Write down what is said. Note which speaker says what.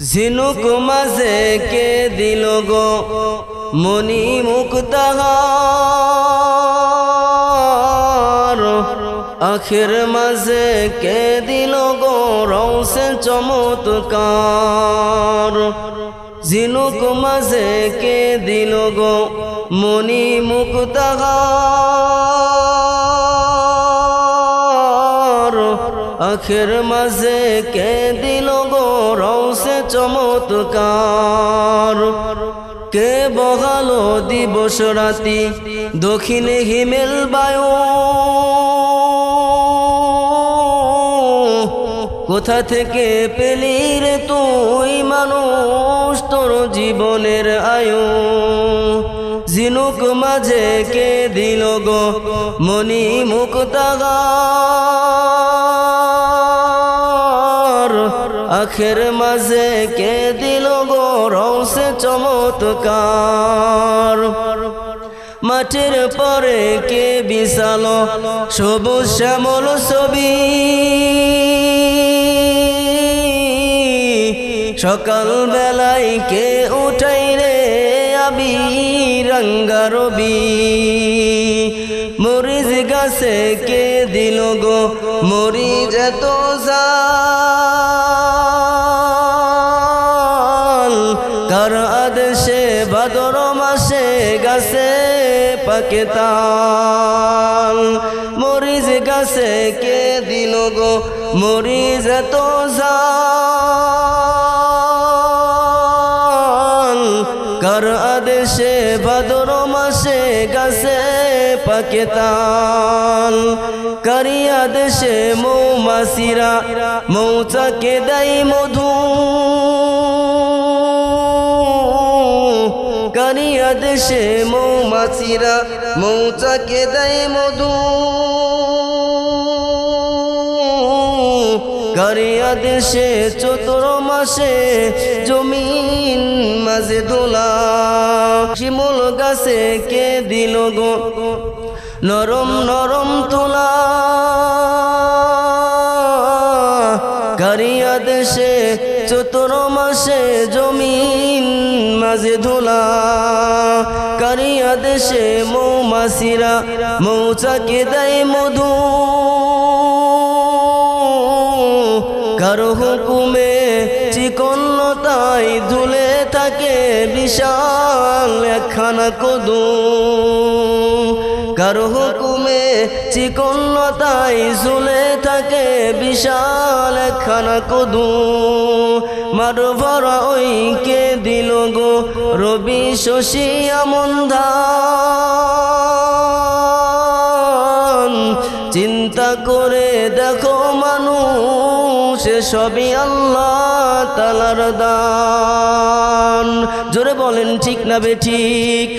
Speaker 1: ঝিনুক মাঝে কে দিল গো মনি মুক্তাহার, আখের মাঝে কে দিল গো রৌসে চমৎকার। ঝিনুক মাঝে কে দিল গো মনি মুক্তাহার, আখের মাঝে কে দিল গো রৌসে চমৎকার। কে বহালো দিবস রাতি দক্ষিণে হিমেল বায়ু, কোথা থেকে পেলি রে তুই মানুষ তোর জীবনের আয়ু। ঝিনুক মাঝে কে দিল গো মনি মুক্তাহার, আখের মাঝে কে দিল গো রৌসে চমৎকার। মাঠের পরে কে বিছালো সবুজ শ্যামল ছবি, সকাল বেলায় কে উঠাই রে আবি রঙ্গা রবি। মরিচ গাছে কে দিল গো মরিচ এত জাল, কার আদেশে ভাদর মাসে গাছে পাকে তাল। মরিচ গাছে কে দিল গো মরিচ এত জাল, কার আদেশে ভাদর মাসে গাছে পাকে তাল। কারি আদেশে মৌমাছিরা মৌচাকে দেয় মধু, কারি আদেশে মৌমাছিরা মৌচাকে দেয় মধু, কারি আদেশে চতুর মাসে জমিন মাঝে দোলা। শিমুল গাছে কে দিল গো নরম নরম তুলা, কারি আদেশে চতুর মাসে জমিন মাঝে ধুলা। কারি আদেশে মৌমাছিরা মৌচাকে দেয় মধু, কারো হুকুমে চিকনতাই ধুলে থাকে বিশাল একখানা কদু। কারো হুকুমে চিকনতাই ঝুলে থাকে বিশাল একখানা কদু। মার ভরা ওই কে দিল গো রবি শশী আমন ধান, চিন্তা করে দেখো মানুষ সবই আল্লাহ তাআলার দান। জোরে বলেন ঠিক না বেঠিক?